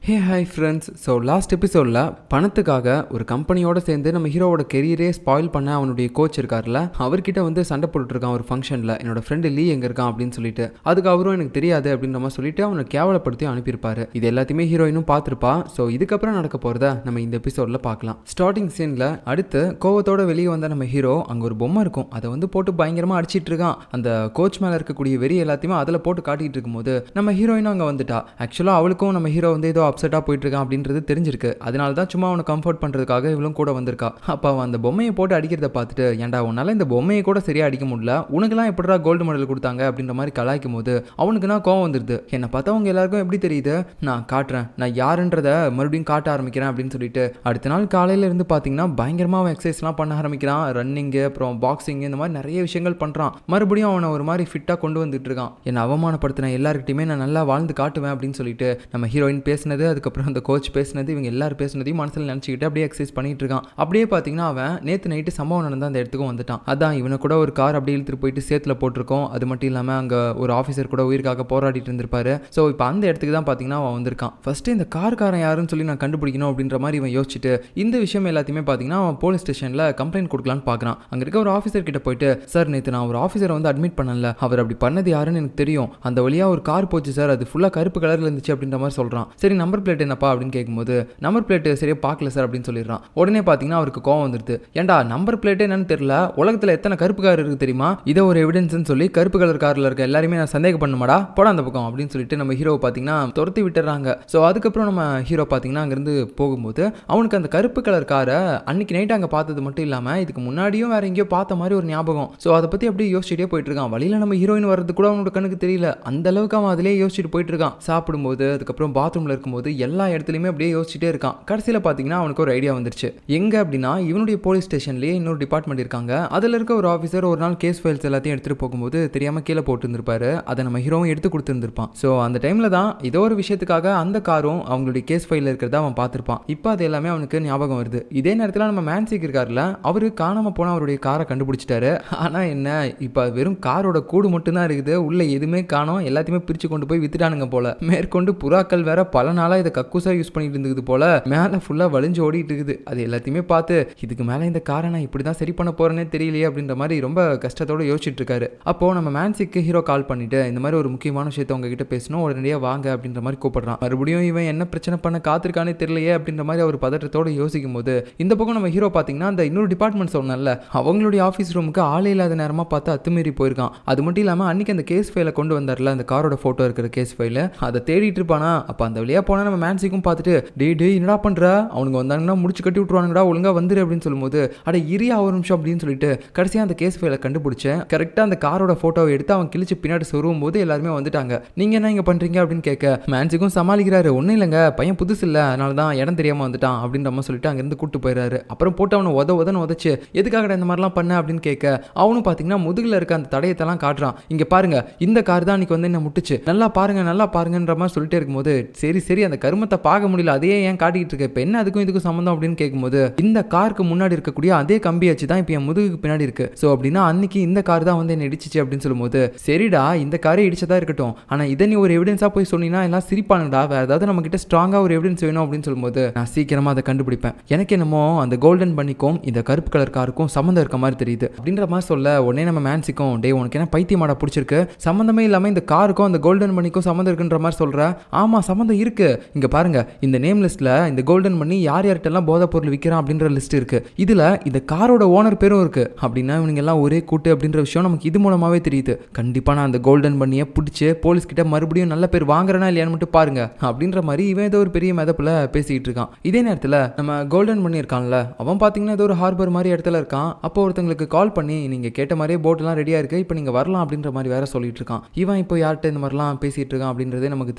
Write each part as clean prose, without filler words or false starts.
Hey hi friends. So last எபிசோடில் பணத்துக்காக ஒரு கம்பெனியோட சேர்ந்து நம்ம ஹீரோவோட கெரியரே ஸ்பாயில் பண்ண அவனுடைய கோச் இருக்கார்ல, அவர்கிட்ட வந்து சண்டை போட்டுருக்கான் ஒரு ஃபங்க்ஷனில். என்னோட ஃப்ரெண்டு லீ எங்கே இருக்கான் அப்படின்னு சொல்லிட்டு, அதுக்கு அவரும் எனக்கு தெரியாது அப்படின்ற மாதிரி சொல்லிட்டு அவனை கேவலப்படுத்தி அனுப்பியிருப்பாரு. இது எல்லாத்தையுமே ஹீரோயினும் பார்த்துருப்பா. ஸோ இதுக்கப்புறம் நடக்க போகிறத நம்ம இந்த எபிசோடில் பார்க்கலாம். ஸ்டார்டிங் சீனில் அடுத்து கோவத்தோட வெளியே வந்த நம்ம ஹீரோ அங்கே ஒரு பொம்மை இருக்கும், அதை வந்து போட்டு பயங்கரமாக அடிச்சிட்டு இருக்கான். அந்த கோச் மேலே இருக்கக்கூடிய வெறி எல்லாத்தையுமே அதில் போட்டு காட்டிகிட்டு இருக்கும்போது நம்ம ஹீரோயினும் அங்கே வந்துட்டா. ஆக்சுவலாக அவளுக்கும் நம்ம ஹீரோ வந்து ஏதோ அப்செட்டாக போயிட்டு இருக்கான் அப்படின்றது தெரிஞ்சிருக்கு. அதனால தான் சும்மா அவனை கம்ஃபர்ட் பண்ணுறதுக்காக இவளும் கூட வந்திருக்கா. அப்போ அவன் அந்த பொம்மையை போட்டு அடிக்கிறத பார்த்துட்டு, ஏன்டா உன்னால இந்த பொம்மையை கூட சரியாக அடிக்க முடியல, உனக்குலாம் எப்படிடா கோல்டு மெடல் கொடுத்தாங்க அப்படின்ற மாதிரி கலாய்க்கும் போது அவனுக்கு நான் கோவம் வந்துடுது. என்னை பார்த்தா அவங்க எல்லாருக்கும் எப்படி தெரியுது, நான் காட்டுறேன், நான் யாருன்றதை மறுபடியும் காட்ட ஆரம்பிக்கிறேன் அப்படின்னு சொல்லிட்டு அடுத்த நாள் காலையில இருந்து பார்த்தீங்கன்னா பயங்கரமாக அவன் எக்ஸசைஸ்லாம் பண்ண ஆரம்பிக்கிறான். ரன்னிங்கு, அப்புறம் பாக்ஸிங், இந்த மாதிரி நிறைய விஷயங்கள் பண்ணுறான். மறுபடியும் அவனை ஒரு மாதிரி ஃபிட்டாக கொண்டு வந்துட்டு இருக்கான். என்னை அவமானப்படுத்தின எல்லாருக்கிட்டையுமே நான் நல்லா வாழ்ந்து காட்டுவேன் அப்படின்னு சொல்லிட்டு நம்ம ஹீரோயின் பேசினது, அதுக்கப்புறம் அந்த கோச் பேசினது, இவங்க எல்லாரும் பேசினதையும் மனசில் நினச்சிக்கிட்டு அப்படியே எக்ஸசைஸ் பண்ணிட்டு இருக்கான். அப்படியே பார்த்தீங்கன்னா அவன் நேற்று நைட்டு சம்பவம் நடந்த அந்த இடத்துக்கும் வந்துட்டான். அதான் இவனை கூட ஒரு கார் அப்படியே இழுத்துட்டு போயிட்டு சேத்துல போட்டிருக்கோம். அது மட்டும் இல்லாமல் அங்கே ஒரு ஆஃபீஸர் கூட உயிருக்காக போராடிட்டு இருந்திருப்பாரு. ஸோ இப்போ அந்த இடத்துக்கு தான் பார்த்தீங்கன்னா அவன் வந்திருக்கான். ஃபர்ஸ்ட் இந்த கார்காரன் யாருன்னு சொல்லி நான் கண்டுபிடிக்கணும் அப்படின்ற மாதிரி இவன் யோசிச்சுட்டு இந்த விஷயம் எல்லாத்தையுமே பார்த்தீங்கன்னா அவன் போலீஸ் ஸ்டேஷனில் கம்ப்ளைண்ட் கொடுக்கலான்னு பார்க்குறான். அங்கே இருக்க ஒரு ஆஃபீஸர் கிட்ட போயிட்டு, சார் நேற்று நான் ஒரு ஆஃபீஸரை வந்து அட்மிட் பண்ணல, அவர் அப்படி பண்ணது யாருன்னு எனக்கு தெரியும், அந்த வழியாக ஒரு கார் போச்சு சார், அது ஃபுல்லாக கருப்பு கலரில் இருந்துச்சு அப்படின்ற மாதிரி சொல்கிறான். சரி நம்பர் பிளேட் என்னப்பா அப்படின்னு கேட்கும்போது, நம்பர் பிளேட் சரியா பார்க்கல சார் அப்படின்னு சொல்லிடுறான். உடனே பார்த்தீங்கன்னா அவருக்கு கோவம் வந்துடுது. ஏன்டா நம்பர் பிளேட் என்னன்னு தெரியல, உலகத்தில் எத்தனை கருப்பு கார் இருக்கு தெரியுமா, இதை ஒரு எவிடன்ஸ்னு சொல்லி கருப்பு கலர் காரில் இருக்க எல்லாருமே நான் சந்தேகம் பண்ணுமாடா, போட அந்த பக்கம் அப்படின்னு சொல்லிட்டு நம்ம ஹீரோவை பார்த்தீங்கன்னா துரத்தி விட்டுறாங்க. ஸோ அதுக்கப்புறம் நம்ம ஹீரோ பார்த்தீங்கன்னா அங்கேருந்து போகும்போது அவனுக்கு அந்த கருப்பு கலர் காரை அன்னைக்கு நைட்டு அங்கே பார்த்தது மட்டும் இல்லாமல் இதுக்கு முன்னாடியும் வேற எங்கேயோ பார்த்த மாதிரி ஒரு ஞாபகம். ஸோ அதை பற்றி அப்படியே யோசிச்சுட்டே போயிட்டு இருக்கான். வழியில் நம்ம ஹீரோயின் வர்றது கூட அவனோட கண்ணுக்கு தெரியல, அந்த அளவுக்கு அவன் அதிலே யோசிச்சுட்டு போயிட்டு இருக்கான். சாப்பிடும்போது, அதுக்கப்புறம் பாத்ரூமில் இருக்கும்போது எல்லா இடத்துலையுமே அப்படியே யோசிச்சுட்டே இருக்கான். கடைசியில் பார்த்தீங்கன்னா அவனுக்கு ஒரு ஐடியா வந்துருச்சு. எங்கே அப்படின்னா இவனுடைய போலீஸ் ஸ்டேஷன்லேயே இன்னொரு டிபார்ட்மெண்ட் இருக்காங்க. அதில் இருக்க ஒரு ஆஃபீஸர் ஒரு நாள் கேஸ் ஃபைல்ஸ் எல்லாத்தையும் எடுத்துகிட்டு போகும்போது தெரியாமல் கீழே போட்டுருந்துருப்பாரு. அதை நம்ம ஹீரோவும் எடுத்து கொடுத்துருந்துருப்பான். ஸோ அந்த டைமில் தான் ஏதோ ஒரு விஷயத்துக்காக அந்த காரும் அவங்களுடைய கேஸ் ஃபைலில் இருக்கிறத அவன் பார்த்துருப்பான். இப்போ அது எல்லாமே அவனுக்கு ஞாபகம் வருது. இதே நேரத்தில் நம்ம மேன்சிக் இருக்கார்ல, அவரு காணாமல் போன அவருடைய காரை கண்டுபிடிச்சிட்டாரு. ஆனால் என்ன, இப்போ வெறும் காரோட கூடு மட்டும்தான் இருக்குது, உள்ள எதுவுமே காணோம், எல்லாத்தையுமே பிரித்து கொண்டு போய் வித்துட்டானுங்க போல. மேற்கொண்டு புறாக்கள் வேற பல நாளாக இதை கக்கூசா யூஸ் பண்ணிட்டு இருந்தது போல, மேலே ஃபுல்லாக வலிஞ்சு ஓடிட்டு இருக்குது. அது எல்லாத்தையுமே பார்த்து இதுக்கு மேலே இந்த காரை நான் இப்படி தான் சரி பண்ண போறேனே தெரியலையே அப்படின்ற மாதிரி ரொம்ப கஷ்டத்தோடு யோசிச்சுட்டு இருக்காரு. அப்போ நம்ம மேன்சிக்கு ஹீரோ கால் பண்ணிட்டு, இந்த மாதிரி ஒரு முக்கியமான விஷயத்தை உங்ககிட்ட பேசணும், உடனடியாக வாங்க அப்படின்ற மாதிரி கூப்பிடுறான். மறுபடியும் இவன் என்ன பிரச்சனை பண்ண காத்திருக்கானே தெரியலையே அப்படின்ற மாதிரி அவர் பதற்றத்தோடு யோசிக்கும் போது இந்த பக்கம் நம்ம ஹீரோ பார்த்தீங்கன்னா அந்த இன்னொரு டிபார்ட்மெண்ட் சொன்னல, அவங்களுடைய ஆஃபீஸ் ரூமுக்கு ஆளே இல்லாத நேரமாக பார்த்து அத்துமீறி போயிருக்கான். அது மட்டும் இல்லாமல் அன்னைக்கு அந்த கேஸ் ஃபைலை கொண்டு வந்தார்ல, அந்த காரோட ஃபோட்டோ இருக்கிற கேஸ் ஃபைலை, அதை தேடிட்டு இருப்பானா. அப்போ அந்த வழியாக போனால் நம்ம மேன்சிக்கும் பார்த்துட்டு, டே என்னடா பண்ணுற, அவனுங்க வந்தாங்கன்னா முடிச்சு கட்டி விட்டுருவானுங்கடா, ஒழுங்கா வந்துரு அப்படின்னு சொல்லும்போது, அட இரியா ஒரு நிமிஷம் அப்படின்னு சொல்லிட்டு கடைசியாக அந்த கேஸ் ஃபைலை கண்டுபிடிச்சேன். கரெக்டாக அந்த காரோட ஃபோட்டோவை எடுத்து அவன் கிழிச்சு பின்னாடி சொருவும் போது எல்லாருமே வந்துட்டாங்க. நீங்கள் என்ன இங்கே பண்ணுறீங்க அப்படின்னு கேட்க மேன்சிக்கும் சமாளிக்கிறாரு. ஒன்றும் இல்லைங்க, பையன் புதுசு இல்லை, அதனால தான் இடம் தெரியாமல் வந்துட்டான் அப்படின்ற மாதிரி சொல்லிட்டு அங்கேருந்து கூட்டு போயிடுறாரு. அப்புறம் போட்டு அவனை உதன்னு உதச்சு, எதுக்காக இந்த மாதிரிலாம் பண்ண அப்படின்னு கேட்க அவனும் பார்த்தீங்கன்னா முதுகில் இருக்க அந்த தடயத்தெல்லாம் காட்டுறான். இங்கே பாருங்க, இந்த கார் தான் அன்னைக்கு வந்து என்ன முட்டுச்சு, நல்லா பாருங்கன்ற மாதிரி சொல்லிட்டே இருக்கும்போது, சரி அந்த கருமத்தை பார்க்க முடியல, அதையே ஏன் காட்டிக்கிட்டு இருக்க, இப்போ என்ன அதுக்கும் இதுக்கும் சம்மந்தம் அப்படின்னு கேட்கும்போது, இந்த காருக்கு முன்னாடி இருக்கக்கூடிய அதே கம்பி வச்சு தான் இப்போ என் முதுகுக்கு பின்னாடி இருக்கு. ஸோ அப்படின்னா அன்னைக்கு இந்த கார் தான் வந்து என்ன இடிச்சிச்சு அப்படின்னு சொல்லும்போது, சரிடா இந்த காரே இடிச்சதா இருக்கட்டும், ஆனால் இதை நீ ஒரு எவிடன்ஸாக போய் சொன்னீங்கன்னா எல்லாம் சிரிப்பானுடா, வேற ஏதாவது நம்ம கிட்ட ஸ்ட்ராங்காக ஒரு எவிடன்ஸ் வேணும் அப்படின்னு சொல்லும்போது, நான் சீக்கிரமாக அதை கண்டுபிடிப்பேன், எனக்கு என்னமோ அந்த கோல்டன் பன்னிக்கும் இந்த கருப்பு கலர் காருக்கும் சம்மந்தம் இருக்க மாதிரி தெரியுது அப்படின்ற மாதிரி சொல்ல, உடனே நம்ம மேன்சிக்கும், டே உனக்கு என்ன பைத்தியமாடா பிடிச்சிருக்கு, சம்மந்தமே இல்லாமல் இந்த காருக்கும் அந்த கோல்டன் பன்னிக்கும் சம்மந்தம் இருக்குன்ற மாதிரி சொல்ற. ஆமா சம்மந்தம் இருக்கு, இங்க பாருங்க, இந்த நேம் லிஸ்ட்ல இந்த கோல்டன் பண்ணி யார்கிட்டலாம் போதை பொருள் விற்கிறான் அப்படின்ற லிஸ்ட் இருக்கு, இதுல இந்த காரோட ஓனர் பேரும் இருக்கு. அப்படின்னா இவங்க எல்லாம் ஒரே கூட்டு அப்படின்ற விஷயம் நமக்கு இது மூலமாவே தெரியுது. கண்டிப்பா நான் அந்த கோல்டன் பண்ணியை பிடிச்சி போலீஸ் கிட்ட மறுபடியும் நல்ல பேர் வாங்குறேனா இல்லையான்னு மட்டும் பாருங்க அப்படின்ற மாதிரி இவன் ஏதோ ஒரு பெரிய மெதப்புல பேசிக்கிட்டு இருக்கான். இதே நேரத்தில் நம்ம கோல்டன் பண்ணி இருக்கான்ல, அவன் பார்த்தீங்கன்னா ஏதோ ஒரு ஹார்பர் மாதிரி இடத்துல இருக்கான். அப்போ ஒருத்தங்களுக்கு கால் பண்ணி, நீங்க கேட்ட மாதிரியே போட் எல்லாம் ரெடியா இருக்கு, இப்போ நீங்க வரலாம் அப்படின்ற மாதிரி வேற சொல்லிட்டு இருக்கான். இவன் இப்போ யார்கிட்ட இந்த மாதிரிலாம் பேசிட்டு இருக்கான் அப்படின்றதே நமக்கு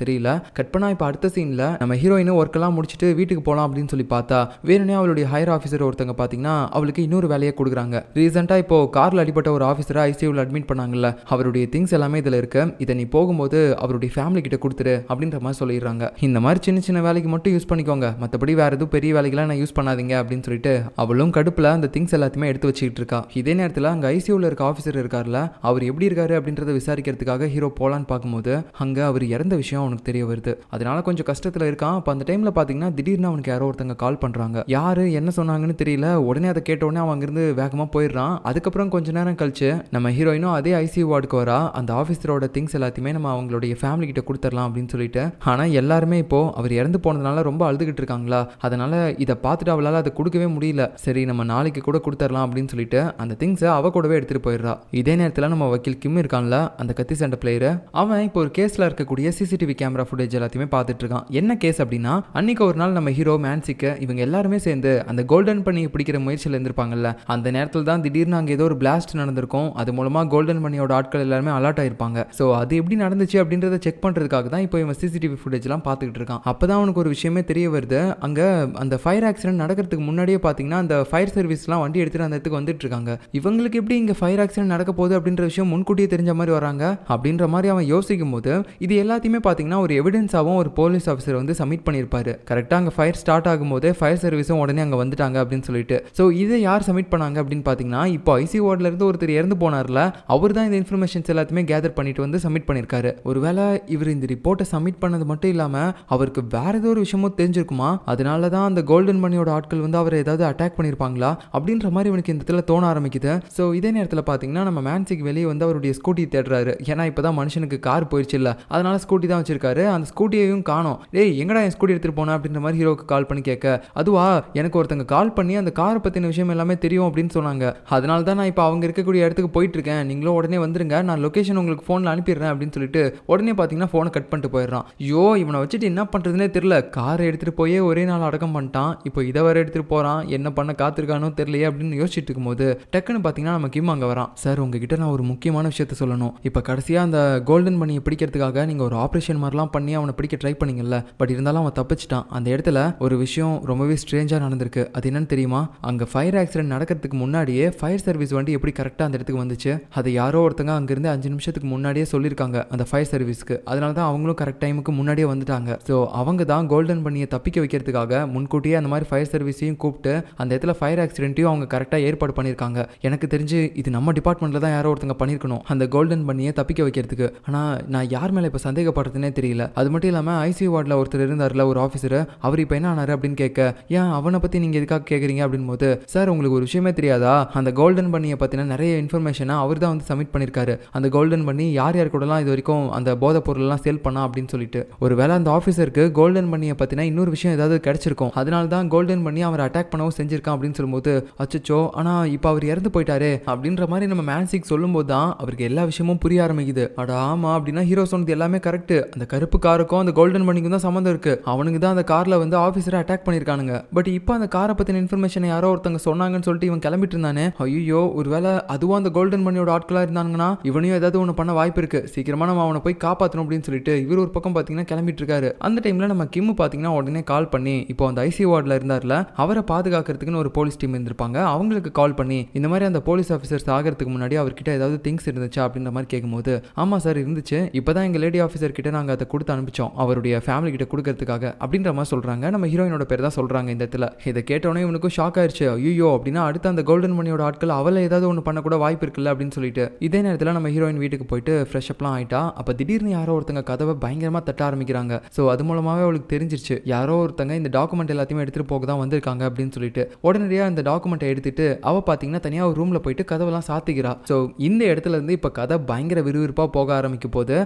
தெரியல. கட் பண்ணா இப்போ அடுத்த சீன்ல நம்ம ஹீரோயின் ஒர்க் எல்லாம் முடிச்சுட்டு வீட்டுக்கு போகலாம் அப்படின்னு சொல்லி பார்த்தா, வேணுனே அவளுடைய ஹையர் ஆஃபீஸர் ஒருத்தங்க பார்த்தீங்கன்னா அவளுக்கு இன்னொரு வேலையை கொடுக்குறாங்க. ரீசெண்டாக இப்போ காரில் அடிப்பட்ட ஒரு ஆஃபீஸரை ஐசியூவில் அட்மிட் பண்ணாங்கல்ல, அவருடைய திங்ஸ் எல்லாமே இதில் இருக்கு, இதை நீ போகும்போது அவருடைய ஃபேமிலி கிட்ட கொடுத்துரு அப்படின்ற மாதிரி சொல்லிடுறாங்க. இந்த மாதிரி சின்ன சின்ன வேலைக்கு மட்டும் யூஸ் பண்ணிக்கோங்க, மற்றபடி வேற எதுவும் பெரிய வேலைக்கெல்லாம் நான் யூஸ் பண்ணாதீங்க அப்படின்னு சொல்லிட்டு அவளும் கடுப்பில் அந்த திங்ஸ் எல்லாத்தையுமே எடுத்து வச்சுக்கிட்டு இருக்கா. இதே நேரத்தில் அங்கே ஐசியூவில் இருக்க ஆஃபீஸர் இருக்கார்ல, அவர் எப்படி இருக்காரு அப்படின்றத விசாரிக்கிறதுக்காக ஹீரோ போலான்னு பார்க்கும்போது அங்கே அவர் இறந்த விஷயம் அவனுக்கு தெரிய வருது. அதனால கொஞ்சம் கஷ்டத்தில் இருக்கான். அப்போ அந்த டைமில் பார்த்தீங்கன்னா திடீர்னு அவனுக்கு யாரோ ஒருத்தங்க கால் பண்ணுறாங்க. யார் என்ன சொன்னாங்கன்னு தெரியல. உடனே அதை கேட்டோடனே அவன் அங்கேருந்து வேகமாக போயிடுறான். அதுக்கப்புறம் கொஞ்ச நேரம் கழிச்சு நம்ம ஹீரோயினும் அதே ஐசியூ வார்டுக்கு வரா. அந்த ஆஃபீஸரோட திங்ஸ் எல்லாத்தையுமே நம்ம அவங்களுடைய ஃபேமிலி கிட்ட கொடுத்துடலாம் அப்படின்னு சொல்லிட்டு. ஆனால் எல்லாருமே இப்போ அவர் இறந்து போனதுனால ரொம்ப அழுதுகிட்டு இருக்காங்களா, அதனால இதை பார்த்துட்டு அவளால் அதை கொடுக்கவே முடியல. சரி நம்ம நாளைக்கு கூட கொடுத்துடலாம் அப்படின்னு சொல்லிட்டு அந்த திங்ஸை அவ கூடவே எடுத்துகிட்டு போயிடுறா. இதே நேரத்தில் நம்ம வக்கீல் கிம் இருக்கான்ல, அந்த கத்தி சண்டை பிளேயர், அவன் இப்போ ஒரு கேஸில் இருக்கக்கூடிய சிசிடிவி கேமரா ஃபுட்டேஜ் எல்லாத்தையுமே பார்த்துட்டு இருக்கான். என்ன கேஸ் அப்படின்னா, அன்னைக்கு ஒரு நாள் நம்ம ஹீரோ மேன்சிக்கு இவங்க எல்லாருமே சேர்ந்து அந்த கோல்டன் பண்ணி பிடிக்கிற முயற்சியில் இருந்திருப்பாங்கல்ல, அந்த நேரத்தில் தான் திடீர்னு அங்கே ஏதோ ஒரு பிளாஸ்ட் நடந்திருக்கும். அது மூலமாக கோல்டன் பண்ணியோட ஆட்கள் எல்லாருமே அலர்ட் ஆயிருப்பாங்க. ஸோ அது எப்படி நடந்துச்சு அப்படின்றத செக் பண்ணுறதுக்காக தான் இப்போ இவன் சிசிடிவி ஃபுட்டேஜ்லாம் பார்த்துக்கிட்டு இருக்கான். அப்போ தான் அவனுக்கு ஒரு விஷயமே தெரிய வருது. அங்கே அந்த ஃபயர் ஆக்சிடென்ட் நடக்கிறதுக்கு முன்னாடியே பார்த்தீங்கன்னா அந்த ஃபயர் சர்வீஸ்லாம் வண்டி எடுத்துகிட்டு அந்த இடத்துக்கு வந்துட்டு இருக்காங்க. இவங்களுக்கு எப்படி இங்கே ஃபயர் ஆக்சிடென்ட் நடக்க போகுது அப்படின்ற விஷயம் முன்கூட்டியே தெரிஞ்ச மாதிரி வராங்க அப்படின்ற மாதிரி அவன் யோசிக்கும் போது இது எல்லாத்தையுமே பார்த்தீங்கன்னா ஒரு எவிடன்ஸாகவும் ஒரு போலீஸ் ஆஃபீஸர் வந்து சப்மிட் பண்ணியிருப்பாரு. கரெக்டாக அங்கே ஃபயர் ஸ்டார்ட் ஆகும்போது ஃபயர் சர்வீஸும் உடனே அங்கே வந்துட்டாங்க அப்படின்னு சொல்லிட்டு. ஸோ இதை யார் சப்மிட் பண்ணாங்க அப்படின்னு பார்த்தீங்கன்னா, இப்போ ஐசி வார்டில் இருந்து ஒருத்தர் இறந்து போனார்ல, அவர் தான் இந்த இன்ஃபர்மேஷன்ஸ் எல்லாத்தையுமே கேதர் பண்ணிட்டு வந்து சப்மிட் பண்ணியிருக்காரு. ஒருவேளை இவர் இந்த ரிப்போர்ட்டை சப்மிட் பண்ணது மட்டும் இல்லாமல் அவருக்கு வேற ஏதோ ஒரு விஷயமும் தெரிஞ்சிருக்குமா, அதனால தான் அந்த கோல்டன் மணியோட ஆட்கள் வந்து அவரை ஏதாவது அட்டாக் பண்ணியிருப்பாங்களா அப்படின்ற மாதிரி இவனுக்கு இந்த இடத்துல தோண ஆரம்பிக்குது. ஸோ இதே நேரத்தில் பார்த்தீங்கன்னா நம்ம மேன்சிக்கு வெளியே வந்து அவருடைய ஸ்கூட்டி தேடுறாரு. ஏன்னா இப்போ தான் மனுஷனுக்கு கார் போயிடுச்சு இல்லை, அதனால ஸ்கூட்டி தான் வச்சிருக்காரு. அந்த ஸ்கூட்டியையும் காணோம். டேய் எங்கடா என் ஸ்கூட்டி எடுத்துகிட்டு போனா அப்படின்ற மாதிரி ஹீரோக்கு கால் பண்ணி கேட்க, அதுவா எனக்கு ஒருத்தங்க கால் பண்ணி அந்த காரை பற்றின விஷயம் எல்லாமே தெரியும் அப்படின்னு சொன்னாங்க. அதனால தான் நான் இப்போ அவங்க இருக்கக்கூடிய இடத்துக்கு போயிட்டு இருக்கேன், நீங்களும் உடனே வந்துருங்க, நான் லொக்கேஷன் உங்களுக்கு ஃபோனில் அனுப்பிடுறேன் அப்படின்னு சொல்லிட்டு உடனே பார்த்தீங்கன்னா ஃபோனை கட் பண்ணிட்டு போயிடுறான். ஐயோ இவனை வச்சுட்டு என்ன பண்ணுறதுனே தெரியல. காரை எடுத்துகிட்டு போய் ஒரே நாள் அடக்கம் பண்ணிட்டான், இப்போ இதை வர எடுத்துகிட்டு போகிறான், என்ன பண்ண காத்திருக்கானோ தெரியலையே அப்படின்னு யோசிச்சுட்டு இருக்கும்போது டக்குன்னு பார்த்தீங்கன்னா நம்ம கிம் அங்கே வரான். சார் உங்ககிட்ட நான் ஒரு முக்கியமான விஷயத்த சொல்லணும். இப்போ கடைசியாக அந்த கோல்டன் மணியை பிடிக்கிறதுக்காக நீங்கள் ஒரு ஆப்ரேஷன் மாதிரிலாம் பண்ணி அவனை பிடிக்க ட்ரை பண்ணீங்கல்ல, பட் இருந்தாலும் அவன் தப்பிச்சிட்டான். அந்த இடத்துல ஒரு விஷயம் ரொம்பவே ஸ்ட்ரேஞ்சாக நடந்திருக்கு. அது என்னன்னு தெரியுமா, அங்கே ஃபயர் ஆக்சிடென்ட் நடக்கிறதுக்கு முன்னாடியே ஃபயர் சர்வீஸ் வண்டி எப்படி கரெக்டாக அந்த இடத்துக்கு வந்துச்சு, அதை யாரோ ஒருத்தங்க அங்கேருந்து 5 நிமிஷத்துக்கு முன்னாடியே சொல்லியிருக்காங்க அந்த ஃபயர் சர்வீஸ்க்கு. அதனால தான் அவங்களும் கரெக்ட் டைமுக்கு முன்னாடியே வந்துட்டாங்க. ஸோ அவங்க தான் கோல்டன் பண்ணியை தப்பிக்க வைக்கிறதுக்காக முன்கூட்டியே அந்த மாதிரி ஃபயர் சர்வீஸையும் கூப்பிட்டு அந்த இடத்துல ஃபயர் ஆக்சிடென்ட்டையும் அவங்க கரெக்டாக ஏற்பாடு பண்ணியிருக்காங்க. எனக்கு தெரிஞ்சு இது நம்ம டிபார்ட்மெண்ட்டில் தான் யாரோ ஒருத்தங்க பண்ணியிருக்கணும் அந்த கோல்டன் பண்ணியை தப்பிக்க வைக்கிறதுக்கு. ஆனால் நான் யார் மேலே இப்போ சந்தேகப்படுறதுனே தெரியல. அது மட்டும் இல்லாமல் ஐசியூ வார்டில் ஒருத்தர் இருந்தார்ல ஒரு ஆஃபீஸர், அவர் இப்போ என்ன ஆனார் அப்படின்னு கேட்க, ஏன் அவனை பற்றி நீங்கள் எதுக்காக கேட்குறீங்க அப்படின்னு போது, சார் உங்களுக்கு ஒரு விஷயமே தெரியாதா, அந்த கோல்டன் பண்ணியை பற்றின நிறைய இன்ஃபர்மேஷனை அவர் தான் வந்து சப்மிட் பண்ணியிருக்காரு. அந்த கோல்டன் பண்ணி யார் யார் கூடலாம் இது வரைக்கும் அந்த போதை பொருள்லாம் சேல் பண்ணா அப்படின்னு சொல்லிட்டு. ஒருவேளை அந்த ஆஃபீஸருக்கு கோல்டன் பண்ணியை பற்றின இன்னொரு விஷயம் ஏதாவது கிடைச்சிருக்கும், அதனால தான் கோல்டன் பண்ணி அவர் அட்டாக் பண்ணவும் செஞ்சிருக்கான் அப்படின்னு சொல்லும்போது, அச்சோ ஆனால் இப்போ அவர் இறந்து போயிட்டாரே அப்படின்ற மாதிரி நம்ம மேன்சிக் சொல்லும்போது தான் அவருக்கு எல்லா விஷயமும் புரிய ஆரம்பிக்குது. அட ஆமா அப்படின்னா ஹீரோ சொன்னது எல்லாமே கரெக்ட். அந்த கருப்பு காருக்கும் அந்த கோல்டன் மணிக்கும் தான் சம்மந்தம் இருக்கு. அவனுக்கு தான் அந்த கார்ல வந்து ஆஃபீஸரை அட்டாக் பண்ணியிருக்கானுங்க. பட் இப்போ அந்த காரை பற்றின இன்ஃபர்மேஷன் யாரோ ஒருத்தங்க சொன்னாங்கன்னு சொல்லிட்டு இவன் கிளம்பிட்டு இருந்தானே, ஐயோ ஒருவேளை அதுவும் அந்த கோல்டன் மணியோட ஆட்களாக இருந்தாங்கன்னா இவனையும் ஏதாவது ஒன்று பண்ண வாய்ப்பு இருக்கு, சீக்கிரமா நம்ம அவனை போய் காப்பாற்றணும் அப்படின்னு சொல்லிட்டு இவர் ஒரு பக்கம் பார்த்தீங்கன்னா கிளம்பிட்டு இருக்காரு. அந்த டைம்ல நம்ம கிம் பார்த்தீங்கன்னா உடனே கால் பண்ணி இப்போ அந்த ஐசி வார்டில் இருந்தார்ல, அவரை பாதுகாக்கிறதுக்குன்னு ஒரு போலீஸ் டீம் இருந்திருப்பாங்க, அவங்களுக்கு கால் பண்ணி இந்த மாதிரி அந்த போலீஸ் ஆஃபீஸர்ஸ் ஆகிறதுக்கு முன்னாடி அவர்கிட்ட ஏதாவது திங்ஸ் இருந்துச்சா அப்படின்ற மாதிரி கேட்கும்போது, ஆமாம் சார் இருந்துச்சு, இப்போ தான் எங்கள் லேடி ஆஃபீஸர் கிட்ட நாங்கள் அதை கொடுத்து அனுப்பிச்சோம் அவருடைய ஃபேமிலி கிட்ட கொடுக்கறதுக்காக அப்படின்ற மாதிரி சொல்கிறாங்க. நம்ம ஹீரோயினோட பேர் தான் சொல்கிறாங்க இந்த இடத்துல. இதை கேட்டோன்னே இவனுக்கும் ஷாக் ஆயிடுச்சு. ஐயோ அப்படின்னா அடுத்து அந்த கோல்டன் மணியோட ஆட்கள் அவளை ஏதாவது ஒன்று பண்ணக்கூட வாய்ப்பு இருக்குல்ல அப்படின்னு சொல்லிட்டு. இதே நேரத்தில் நம்ம ஹீரோயின் வீட்டுக்கு போயிட்டு ஃப்ரெஷ் அப்லாம் ஆகிட்டா. அப்போ திடீர்னு யாரோ ஒருத்தங்க கதவை பயங்கரமாக தட்ட ஆரம்பிக்கிறாங்க. ஸோ அது மூலமாகவே அவளுக்கு தெரிஞ்சிருச்சு யாரோ ஒருத்தங்க இந்த டாக்குமெண்ட் எல்லாத்தையுமே எடுத்துகிட்டு போக தான் வந்திருக்காங்க அப்படின்னு சொல்லிட்டு. உடனடியாக இந்த டாக்குமெண்ட்டை எடுத்துட்டு அவள் பார்த்தீங்கன்னா தனியாக ஒரு ரூமில் போயிட்டு கதவெல்லாம் சாத்திக்கிறா. ஸோ இந்த இடத்துல இருந்து இப்போ கதை பயங்கர விறுவிறுப்பாக போக ஆரம்பிக்கும் போது